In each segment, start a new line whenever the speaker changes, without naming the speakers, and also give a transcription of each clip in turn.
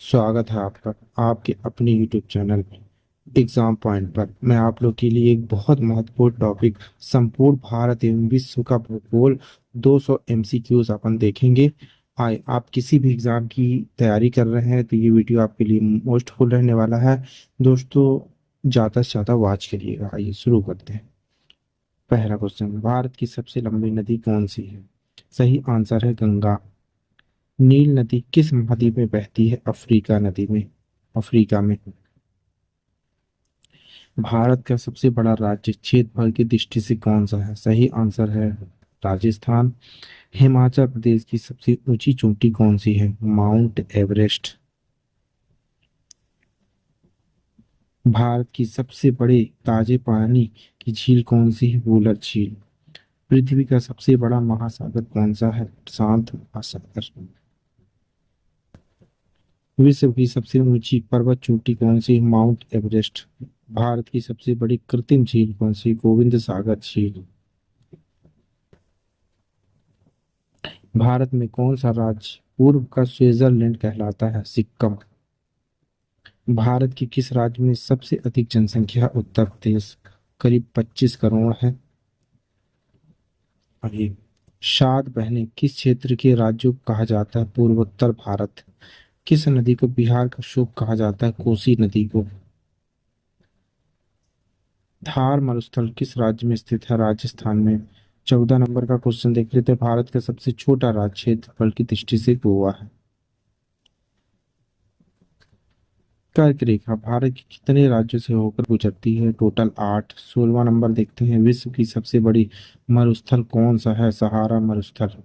स्वागत है आपका आपके अपने YouTube चैनल एग्जाम पॉइंट पर। मैं आप लोग के लिए एक बहुत महत्वपूर्ण टॉपिक संपूर्ण भारत एवं विश्व का भूगोल 200 MCQs अपन देखेंगे। आए आप किसी भी एग्जाम की तैयारी कर रहे हैं तो ये वीडियो आपके लिए मोस्टफुल रहने वाला है। दोस्तों, ज्यादा से ज्यादा वॉच करिएगा। आइए शुरू करते हैं। पहला क्वेश्चन, भारत की सबसे लंबी नदी कौन सी है? सही आंसर है गंगा। नील नदी किस महाद्वीप में बहती है? अफ्रीका नदी में, अफ्रीका में। भारत का सबसे बड़ा राज्य क्षेत्रफल की दृष्टि से कौन सा है? सही आंसर है राजस्थान। हिमाचल प्रदेश की सबसे ऊंची चोटी कौन सी है? Mount Everest. भारत की सबसे बड़े ताजे पानी की झील कौन सी है? वुलर झील। पृथ्वी का सबसे बड़ा महासागर कौन सा है? शांत महासागर। विश्व की सबसे ऊंची पर्वत चोटी कौन सी? Mount Everest. भारत की सबसे बड़ी कृत्रिम झील कौन सी? गोविंद सागर झील। भारत में कौन सा राज्य पूर्व का स्विट्जरलैंड कहलाता है? सिक्किम। भारत के किस राज्य में सबसे अधिक जनसंख्या? उत्तर प्रदेश, करीब 25 करोड़ है। और ये सात बहनें किस क्षेत्र के राज्यों को कहा जाता है? पूर्वोत्तर भारत। किस नदी को बिहार का शोक कहा जाता है? कोसी नदी को। थार मरुस्थल किस राज्य में स्थित है? राजस्थान में। 14 नंबर का क्वेश्चन देख लेते हैं। भारत का सबसे छोटा राज्य क्षेत्रफल की दृष्टि से गोवा है। कर्क रेखा भारत के कितने राज्यों से होकर गुजरती है? टोटल 8। 16वां नंबर देखते हैं। विश्व की सबसे बड़ी मरुस्थल कौन सा है? सहारा मरुस्थल।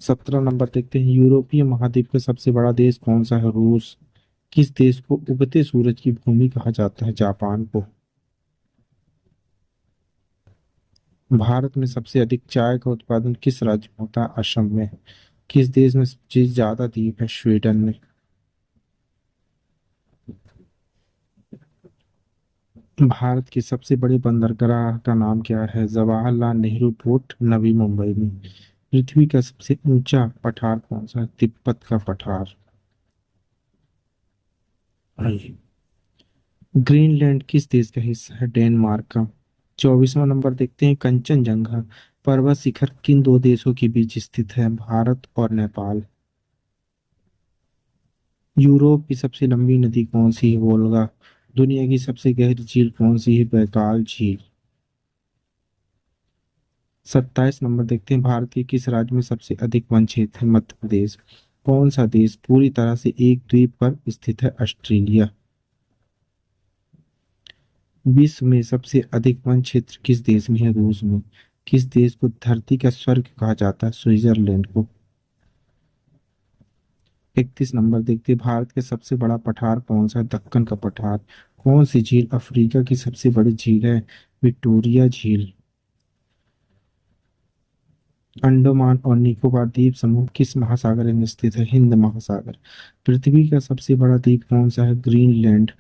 17 नंबर देखते हैं। यूरोपीय महाद्वीप का सबसे बड़ा देश कौन सा है? रूस। किस देश को उगते सूरज की भूमि कहा जाता है? जापान को। भारत में सबसे अधिक चाय का उत्पादन किस राज्य में होता है? असम में। किस देश में सबसे ज्यादा द्वीप है? स्वीडन में। भारत की सबसे बड़ी बंदरगाह का नाम क्या है? जवाहरलाल नेहरू पोर्ट, नवी मुंबई में। पृथ्वी का सबसे ऊंचा पठार कौन सा है? तिब्बत का पठार। आइए, ग्रीनलैंड किस देश का हिस्सा है? डेनमार्क का। 24वां नंबर देखते हैं। कंचनजंगा पर्वत शिखर किन दो देशों के बीच स्थित है? भारत और नेपाल। यूरोप की सबसे लंबी नदी कौन सी है? वोल्गा। दुनिया की सबसे गहरी झील कौन सी है? बैकाल झील। 27 नंबर देखते हैं। भारत के किस राज्य में सबसे अधिक वन क्षेत्र है? मध्य प्रदेश। कौन सा देश पूरी तरह से एक द्वीप पर स्थित है? ऑस्ट्रेलिया। विश्व में सबसे अधिक वन क्षेत्र किस देश में है? रूस में। किस देश को धरती का स्वर्ग कहा जाता है? स्विट्जरलैंड को। 31 नंबर देखते हैं। भारत का सबसे बड़ा पठार कौन सा है? दक्कन का पठार। कौन सी झील अफ्रीका की सबसे बड़ी झील है? विक्टोरिया झील। अंडमान और निकोबार द्वीप समूह किस महासागर में स्थित है? हिंद महासागर। पृथ्वी का सबसे बड़ा द्वीप कौन सा है? ग्रीनलैंड।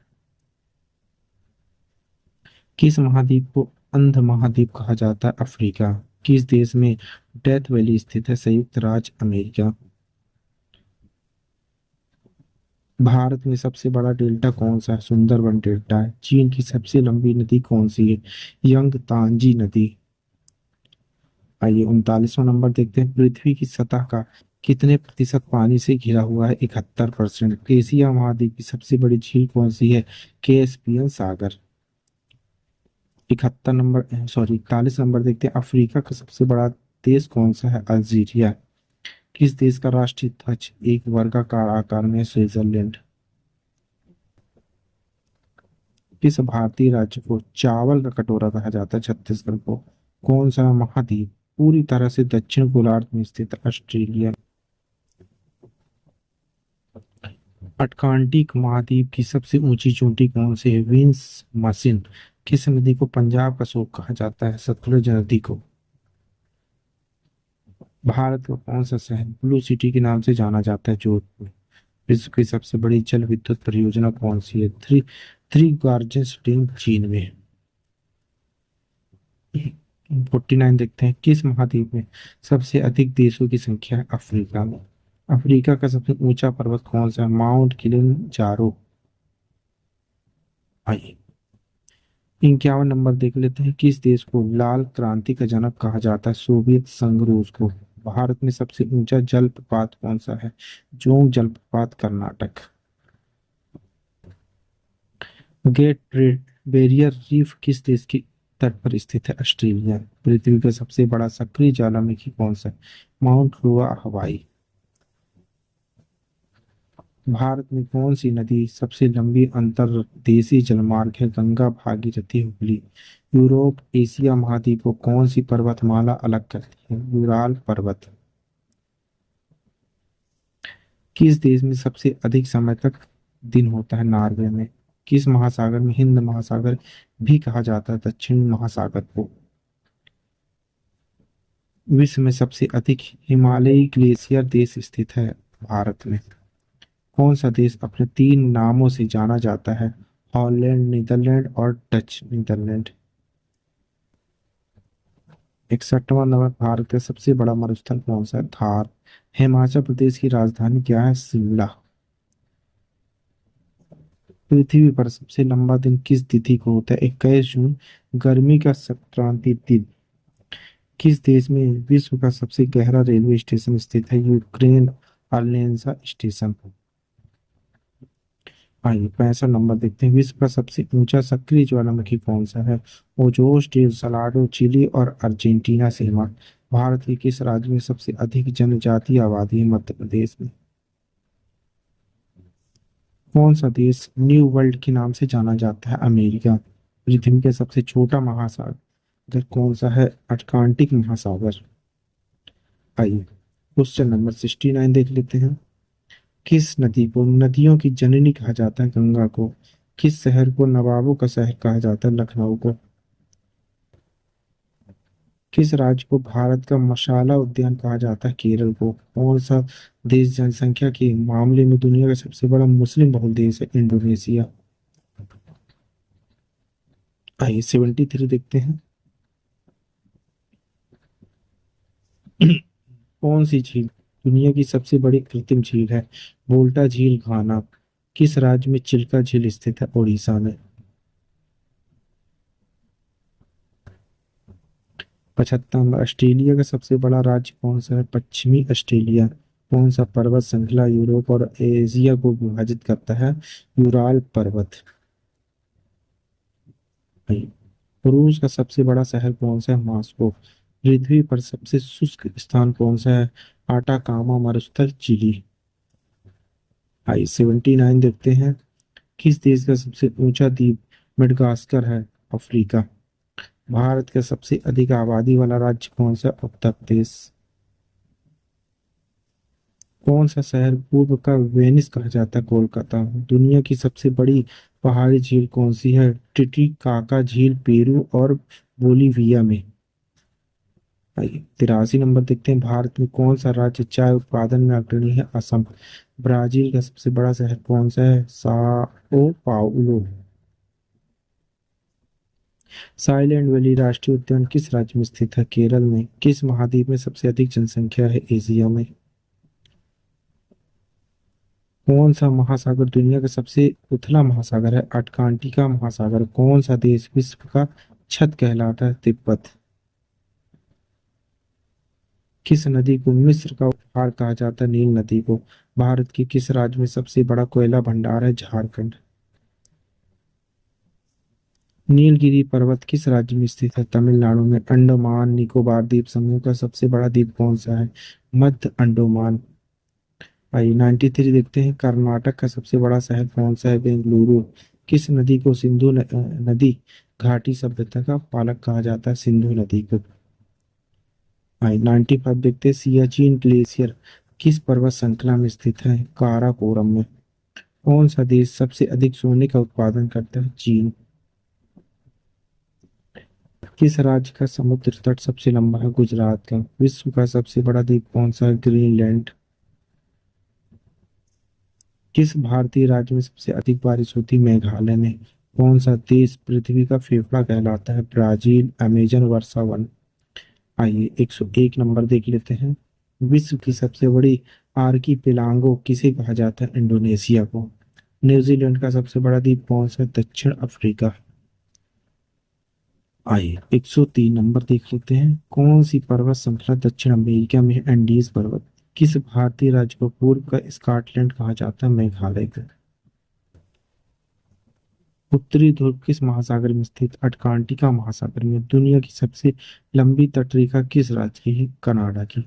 किस महाद्वीप को अंध महाद्वीप कहा जाता है? अफ्रीका। किस देश में डेथ वैली स्थित है? संयुक्त राज्य अमेरिका। भारत में सबसे बड़ा डेल्टा कौन सा है? सुंदरबन डेल्टा है। चीन की सबसे लंबी नदी कौन सी है? यंगतांजी नदी। आइए 39वां नंबर देखते हैं। पृथ्वी की सतह का कितने प्रतिशत पानी से घिरा हुआ है? 71%। एशिया महाद्वीप की सबसे बड़ी झील कौन सी है? कैस्पियन सागर। 41नंबर देखते हैं। अफ्रीका का सबसे बड़ा देश कौन सा है? अल्जीरिया। किस देश का राष्ट्रीय ध्वज एक वर्गाकार आकार में है? स्विट्जरलैंड। किस भारतीय राज्य को चावल का कटोरा कहा जाता है? छत्तीसगढ़ को। कौन सा महाद्वीप पूरी तरह से दक्षिण गोलार्ध में स्थित है? ऑस्ट्रेलिया। अटलांटिक महाद्वीप की सबसे ऊंची चोटी कौन सी है? विंस मशीन। किस नदी को पंजाब का शोक कहा जाता है? सतलुज नदी को। भारत का कौन सा शहर ब्लू सिटी के नाम से जाना जाता है? जोधपुर। विश्व की सबसे बड़ी जल विद्युत परियोजना कौन सी है? थ्री थ्री गार्जेंस डैम चीन में। 49 देखते हैं। किस महाद्वीप में सबसे अधिक देशों की संख्या है? अफ्रीका में। अफ्रीका का सबसे ऊंचा पर्वत कौन सा है? माउंट किलिंजारो। आइए 51 नंबर देख लेते हैं। किस देश को लाल क्रांति का जनक कहा जाता है? सोवियत संघ रूस को। भारत में सबसे ऊंचा जलप्रपात कौन सा है? जोंग जलप्रपात, कर्नाटक। बैरियर रीफ किस देश की तट पर स्थित है? ऑस्ट्रेलिया। पृथ्वी का सबसे बड़ा सक्रिय ज्वालामुखी कौन सा है? माउंट रुआ, हवाई। भारत में कौन सी नदी सबसे लंबी अंतर्देशीय जलमार्ग है? गंगा, भागीरथी, हुगली। यूरोप एशिया महाद्वीप को कौन सी पर्वतमाला अलग करती है? यूराल पर्वत। किस देश में सबसे अधिक समय तक दिन होता है? नॉर्वे में। किस महासागर में हिंद महासागर भी कहा जाता है? दक्षिण महासागर को। विश्व में सबसे अधिक हिमालयी ग्लेशियर देश स्थित है? भारत में। कौन सा देश अपने 3 नामों से जाना जाता है? हॉलैंड, नीदरलैंड और डच नीदरलैंड। 61वां नंबर, भारत का सबसे बड़ा मरुस्थल कौन सा है? थार। हिमाचल प्रदेश की राजधानी क्या है? शिमला। पृथ्वी पर सबसे लंबा दिन किस तिथि को होता है? 21 जून, गर्मी का संक्रांति दिन। किस देश में विश्व का सबसे गहरा रेलवे स्टेशन स्थित है? यूक्रेन, अलेंसा स्टेशन। आइए 65 नंबर देखते हैं। विश्व का सबसे ऊंचा सक्रिय ज्वालामुखी कौन सा है? ओजोस डे सलाडो, चिली और अर्जेंटीना सीमा। भारत के किस राज्य में सबसे अधिक जनजातीय आबादी है? मध्य प्रदेश में। कौन सा देश न्यू वर्ल्ड के नाम से जाना जाता है? अमेरिका। पृथ्वी का सबसे छोटा महासागर कौन सा है? अटलांटिक महासागर। आइए क्वेश्चन नंबर 69 देख लेते हैं। किस नदी को नदियों की जननी कहा जाता है? गंगा को। किस शहर को नवाबों का शहर कहा जाता है? लखनऊ को। किस राज्य को भारत का मसाला उद्यान कहा जाता है? केरल को। कौन सा देश जनसंख्या के मामले में दुनिया का सबसे बड़ा मुस्लिम बहुल देश है? इंडोनेशिया। आइए 73 देखते हैं। कौन सी झील दुनिया की सबसे बड़ी कृत्रिम झील है? वोल्टा झील, घाना। किस राज्य में चिल्का झील स्थित है? उड़ीसा में। 75 ऑस्ट्रेलिया का सबसे बड़ा राज्य कौन सा है? पश्चिमी ऑस्ट्रेलिया। कौन सा पर्वत श्रृंखला यूरोप और एशिया को विभाजित करता है? यूराल पर्वत। रूस का सबसे बड़ा शहर कौन सा है? मॉस्को। पृथ्वी पर सबसे शुष्क स्थान कौन सा है? आटाकामा मरुस्थल, चिली। 79 देखते हैं। किस देश का सबसे ऊंचा द्वीप मेडगास्कर है? अफ्रीका। भारत का सबसे अधिक आबादी वाला राज्य कौन सा? उत्तर प्रदेश। कौन सा शहर पूर्व का वेनिस कहा जाता है? कोलकाता। दुनिया की सबसे बड़ी पहाड़ी झील कौन सी है? टिटिकाका झील, पेरू और बोलीविया में। आइए 83 नंबर देखते हैं। भारत में कौन सा राज्य चाय उत्पादन में अग्रणी है? असम। ब्राजील का सबसे बड़ा शहर कौन सा है? Sao Paulo. साइलेंट वैली राष्ट्रीय उद्यान किस राज्य में स्थित है? केरल में। किस महाद्वीप में सबसे अधिक जनसंख्या है? एशिया में। कौन सा महासागर दुनिया का सबसे उथला महासागर है? अटलांटिका महासागर। कौन सा देश विश्व का छत कहलाता है? तिब्बत। किस नदी को मिस्र का उपहार कहा जाता है? नील नदी को। भारत के किस राज्य में सबसे बड़ा कोयला भंडार है? झारखंड। नीलगिरी पर्वत किस राज्य में स्थित है? तमिलनाडु में। अंडमान निकोबार द्वीप समूह का सबसे बड़ा द्वीप कौन सा है? मध्य अंडमान। आइए 93 देखते हैं। कर्नाटक का सबसे बड़ा शहर कौन सा है? बेंगलुरु। किस नदी को सिंधु नदी घाटी सभ्यता का पालक कहा जाता है? सिंधु नदी को। आइए 95 देखते हैं। सियाचिन ग्लेशियर किस पर्वत श्रृंखला में स्थित है? काराकोरम में। कौन सा देश सबसे अधिक सोने का उत्पादन करता है? चीन। किस राज्य का समुद्र तट सबसे लंबा है? गुजरात का। विश्व का सबसे बड़ा द्वीप कौन सा है? ग्रीनलैंड। किस भारतीय राज्य में सबसे अधिक बारिश होती है? मेघालय में। कौन सा देश पृथ्वी का फेफड़ा कहलाता है? ब्राजील। अमेजन वर्षा वन। आइए 101 नंबर देख लेते हैं। विश्व की सबसे बड़ी आर्कीपेलागो किसे कहा जाता है? इंडोनेशिया को। न्यूजीलैंड का सबसे बड़ा द्वीप कौन सा है? दक्षिण अफ्रीका। आइए 103 नंबर देख लेते हैं। कौन सी पर्वत श्रृंखला दक्षिण अमेरिका में है? एंडीज पर्वत। किस भारतीय राज्य को पूर्व का स्कॉटलैंड कहा जाता है? मेघालय को। उत्तरी ध्रुव किस महासागर में स्थित? अंटार्कटिका महासागर में। दुनिया की सबसे लंबी तटरेखा किस राज्य की है? कनाडा की।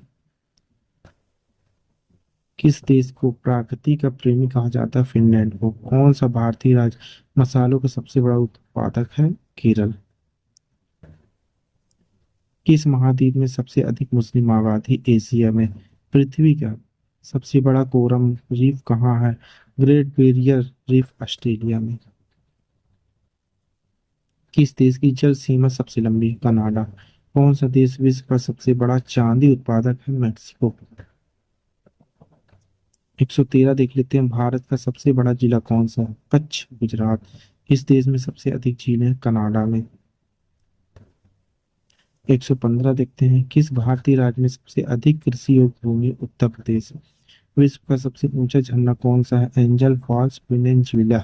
किस देश को प्रकृति का प्रेमी कहा जाता है? फिनलैंड को। कौन सा भारतीय राज्य मसालों का सबसे बड़ा उत्पादक है? केरल। किस महाद्वीप में सबसे अधिक मुस्लिम आबादी? एशिया में। पृथ्वी का सबसे बड़ा कोरल रीफ कहाँ है? ग्रेट बैरियर रीफ ऑस्ट्रेलिया में। किस देश की जल सीमा सबसे लंबी है? कनाडा। कौन सा देश विश्व का सबसे बड़ा चांदी उत्पादक है? मेक्सिको। 113 देख लेते हैं। भारत का सबसे बड़ा जिला कौन सा है? कच्छ, गुजरात। इस देश में सबसे अधिक झीलें हैं? कनाडा में। 115 देखते हैं। किस भारतीय राज्य में सबसे अधिक कृषि योग्य भूमि? उत्तर प्रदेश। विश्व का सबसे ऊंचा झरना कौन सा है? Angel Falls peninsula.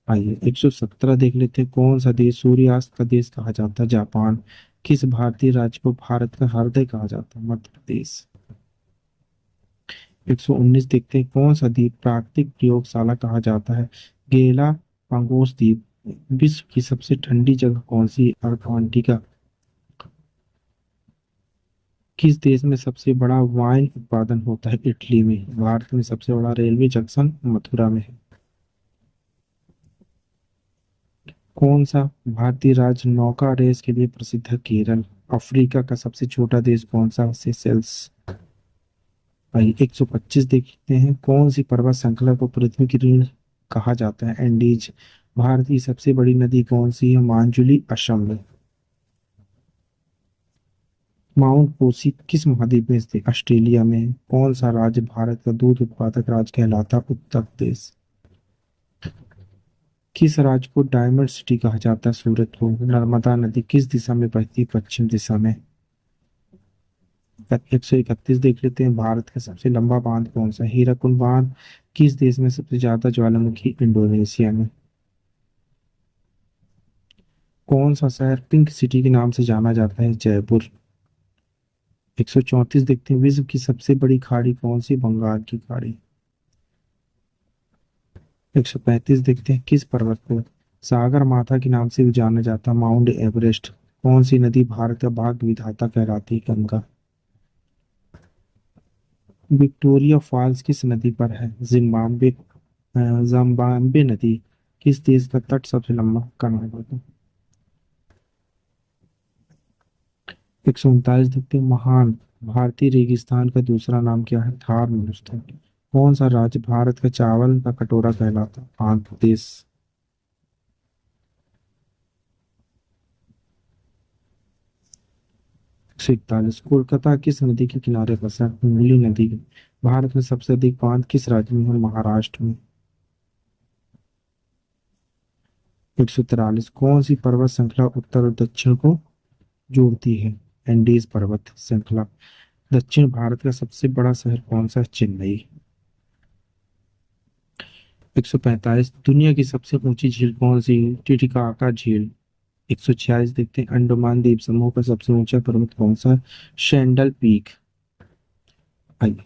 आइए 117 देख लेते हैं। कौन सा देश सूर्यास्त का देश कहा जाता है? जापान। किस भारतीय राज्य को भारत का हृदय कहा जाता है? मध्य प्रदेश। 119 देखते हैं। कौन सा द्वीप प्राकृतिक प्रयोगशाला कहा जाता है? गेला पागोस द्वीप। विश्व की सबसे ठंडी जगह कौन सी है? अंटार्कटिका। किस देश में सबसे बड़ा वाइन उत्पादन होता है? इटली में। भारत में सबसे बड़ा रेलवे जंक्शन मथुरा में है। कौन सा भारतीय राज्य नौका रेस के लिए प्रसिद्ध है? केरल। अफ्रीका का सबसे छोटा देश कौन सा? सेशेल्स। भाई 125 देखते हैं। कौन सी पर्वत श्रृंखला को पृथ्वी की रीढ़ कहा जाता है? एंडीज। भारत की सबसे बड़ी नदी कौन सी है? मांजुली, असम में। माउंट कोसी किस महाद्वीप में स्थित? ऑस्ट्रेलिया में। कौन सा राज्य भारत का दूध उत्पादक राज्य कहलाता है? उत्तर प्रदेश। किस राज्य को डायमंड सिटी कहा जाता है? सूरत को। नर्मदा नदी किस दिशा में बहती है? पश्चिम दिशा में। 131 देख लेते हैं। भारत का सबसे लंबा बांध कौन सा है? हीराकुद बांध। किस देश में सबसे ज्यादा ज्वालामुखी? इंडोनेशिया में। कौन सा शहर पिंक सिटी के नाम से जाना जाता है? जयपुर। 134 देखते हैं। विश्व की सबसे बड़ी खाड़ी कौन सी? बंगाल की खाड़ी। 135 देखते हैं। किस पर्वत को सागर माथा के नाम से भी जाना जाता है? Mount Everest. कौन सी नदी भारत का भाग्य विधाता कहलाती है? गंगा। विक्टोरिया फॉल्स किस नदी पर है? जिम्बाब्वे नदी। किस देश का तट सबसे लंबा? कनाडा का। 139 देखते हैं। महान भारतीय रेगिस्तान का दूसरा नाम क्या है? थार मरुस्थल। कौन सा राज्य भारत का चावल का कटोरा कहलाता है? आंध्र प्रदेश। 141 कोलकाता किस नदी के किनारे बसा है? हुगली नदी। भारत में सबसे अधिक बांध किस राज्य में है? महाराष्ट्र में। 143 कौन सी पर्वत श्रृंखला उत्तर और दक्षिण को जोड़ती है? एंडीज पर्वत श्रृंखला। दक्षिण भारत का सबसे बड़ा शहर कौन सा है? चेन्नई। 145 दुनिया की सबसे ऊंची झील कौन सी है? टिटिकाका झील। 146 देखते हैं। अंडमान द्वीप समूह का सबसे ऊंचा पर्वत कौन सा है? शैंडल पीक। आइए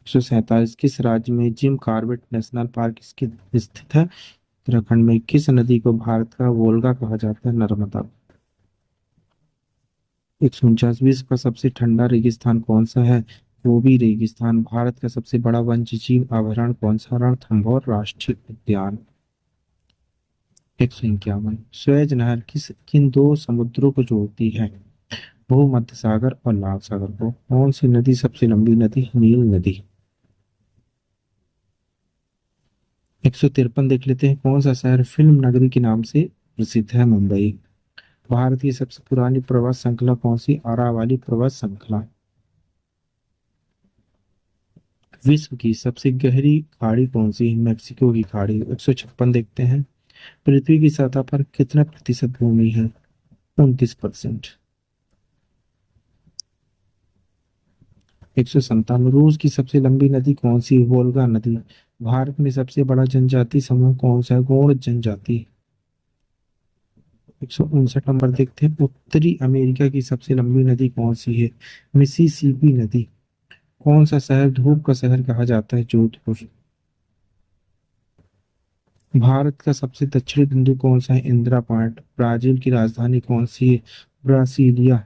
147 किस राज्य में जिम कॉर्बेट नेशनल पार्क इसकी स्थित है? उत्तराखंड में। किस नदी को भारत का वोल्गा कहा जाता है? नर्मदा। 149 विश्व का सबसे ठंडा रेगिस्तान कौन सा है? गोबी रेगिस्तान। भारत का सबसे बड़ा वन्य जीव अभयारण्य कौन सा? रणथंभौर राष्ट्रीय उद्यान। 151 सुएज नहर किन दो समुद्रों को जोड़ती है? भूमध्य सागर और लाल सागर को। कौन सी नदी सबसे लंबी नदी? नील नदी। 153 देख लेते हैं। कौन सा शहर फिल्म नगरी के नाम से प्रसिद्ध है? मुंबई। भारत की सबसे पुरानी प्रवास श्रृंखला कौन सी? अरावली प्रवास श्रृंखला। विश्व की सबसे गहरी खाड़ी कौन सी है? मैक्सिको की खाड़ी। 156 देखते हैं। पृथ्वी की सतह पर कितना प्रतिशत भूमि है? 29%। 197। रूस की सबसे लंबी नदी कौन सी है? वोल्गा नदी। भारत में सबसे बड़ा जनजाति समूह कौन सा है? गौड़ जनजाति। 159 नंबर देखते हैं, उत्तरी अमेरिका की सबसे लंबी नदी कौन सी है? मिसिसिपी नदी। कौन सा शहर धूप का शहर कहा जाता है? जोधपुर। भारत का सबसे दक्षिणी बिंदु कौन सा है? इंदिरा पॉइंट। ब्राजील की राजधानी कौन सी है? ब्रासीलिया।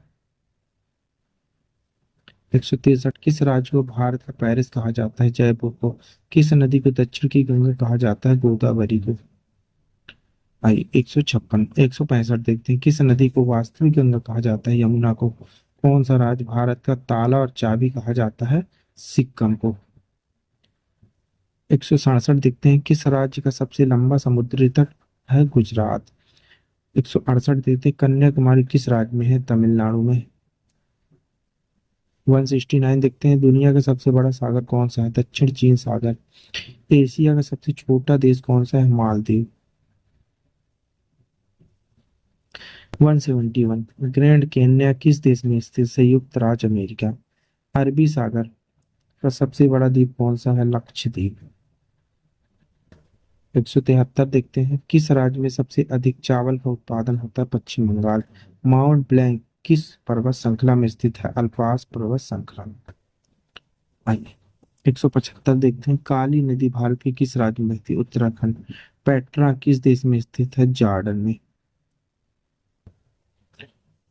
163। किस राज्य को भारत का पेरिस कहा जाता है? जयपुर को। किस नदी को दक्षिण की गंगा कहा जाता है? गोदावरी को। आई 156। 165 देखते हैं, किस नदी को वास्तविक गंगा कहा जाता है? यमुना को। कौन सा राज्य भारत का ताला और चाबी कहा जाता है? सिक्किम को। 167 देखते हैं, किस राज्य का सबसे लंबा समुद्री तट है? गुजरात। 168 देखते हैं, कन्याकुमारी किस राज्य में है? तमिलनाडु में। 169 देखते हैं, दुनिया का सबसे बड़ा सागर कौन सा है? दक्षिण चीन सागर। एशिया का सबसे छोटा देश कौन सा है? मालदीव। 171। ग्रैंड कैन्या किस देश में स्थित? संयुक्त राज्य अमेरिका। अरबी सागर का सबसे बड़ा द्वीप कौन सा है? लक्षद्वीप। 173 देखते हैं, किस राज्य में सबसे अधिक चावल का उत्पादन होता है? पश्चिम बंगाल। माउंट ब्लैंक किस पर्वत श्रृंखला में स्थित है? अल्पास पर्वत श्रृंखला में। आइए 175 देखते हैं, काली नदी भारत के किस राज्य में बहती है? उत्तराखंड। पेट्रा किस देश में स्थित है? जॉर्डन में।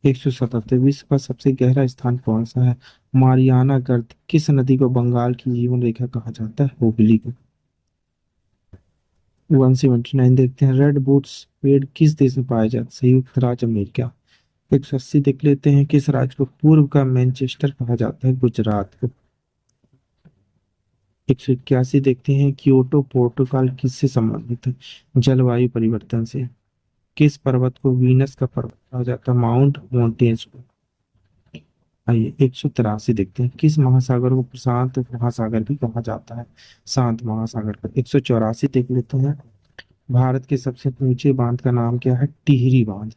177। विश्व का सबसे गहरा स्थान कौन सा है? मारियाना गर्त। किस नदी को बंगाल की जीवन रेखा कहा जाता है? हुगली को। 179 देखते हैं, रेड बूट्स पेड़ किस देश में पाए जाते हैं? संयुक्त राज्य अमेरिका। 180 देख लेते हैं, किस राज्य को पूर्व का मैनचेस्टर कहा जाता है? गुजरात को। 181 देखते हैं, क्योटो प्रोटोकॉल किससे संबंधित है? जलवायु परिवर्तन से। किस पर्वत को वीनस का पर्वत कहा जाता है? माउंट मोंटेन्स को। आइए 183 देखते हैं, किस महासागर को प्रशांत महासागर भी कहा जाता है? शांत महासागर का। 184 देख लेते हैं, भारत के सबसे ऊंचे बांध का नाम क्या है? टिहरी बांध।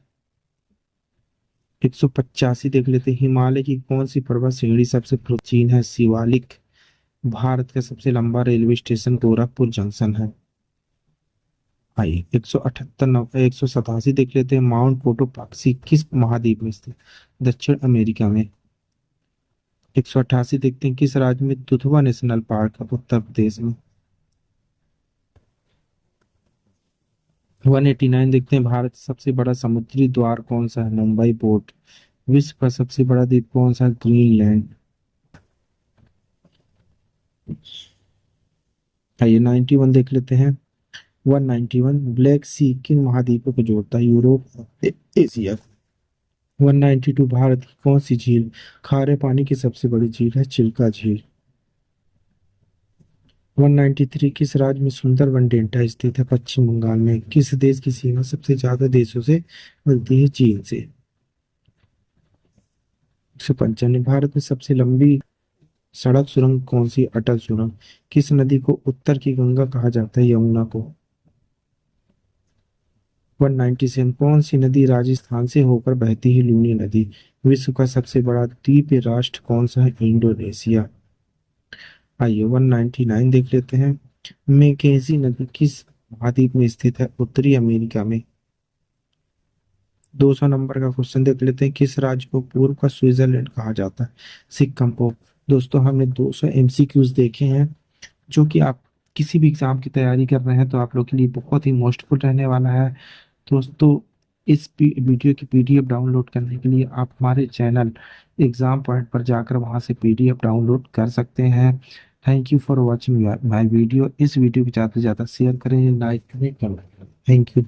185 देख लेते हैं, हिमालय की कौन सी पर्वत श्रेणी सबसे प्राचीन है? शिवालिक। भारत का सबसे लंबा रेलवे स्टेशन गोरखपुर जंक्शन है। आइए 178 187 देख लेते हैं, माउंट कोटोपाक्सी किस महाद्वीप में स्थित? दक्षिण अमेरिका में। 188 देखते हैं, किस राज्य में दुधवा नेशनल पार्क है? उत्तर प्रदेश में। 189 देखते हैं, भारत का सबसे बड़ा समुद्री द्वार कौन सा है? मुंबई पोर्ट। विश्व का सबसे बड़ा द्वीप कौन सा है? ग्रीनलैंड। आइए 91 देख लेते हैं, 191 ब्लैक सी किन महाद्वीपों को जोड़ता है? यूरोप और एशिया। 192 भारत की कौन सी झील खारे पानी की सबसे बड़ी झील है? चिल्का झील। 193 किस राज्य में सुंदरबन डेल्टा स्थित है? पश्चिम बंगाल में। किस देश की सीमा सबसे ज्यादा देशों से मिलती है? चीन से। 195 भारत में सबसे लंबी सड़क सुरंग कौन सी? अटल सुरंग। किस नदी को उत्तर की गंगा कहा जाता है? यमुना को। 197 कौन सी नदी राजस्थान से होकर बहती है? लूनी नदी। विश्व का सबसे बड़ा द्वीप राष्ट्र कौन सा है? इंडोनेशिया। आइए 199 देख लेते हैं, मेकेंजी नदी किस महाद्वीप में स्थित है? उत्तरी अमेरिका में। 200 नंबर का क्वेश्चन देख लेते हैं, किस राज्य को पूर्व का स्विट्जरलैंड कहा जाता है? सिक्किम को। दोस्तों हमने 200 एमसीक्यूज देखे हैं, जो कि आप किसी भी एग्जाम की तैयारी कर रहे हैं तो आप लोग के लिए बहुत ही मोस्टफुल रहने वाला है। दोस्तों इस वीडियो की पीडीएफ डाउनलोड करने के लिए आप हमारे चैनल एग्जाम पॉइंट पर जाकर वहां से पीडीएफ डाउनलोड कर सकते हैं। Thank you for watching my video. इस वीडियो को ज़्यादा से ज़्यादा शेयर करें, लाइक करें, कमेंट करें। Thank you.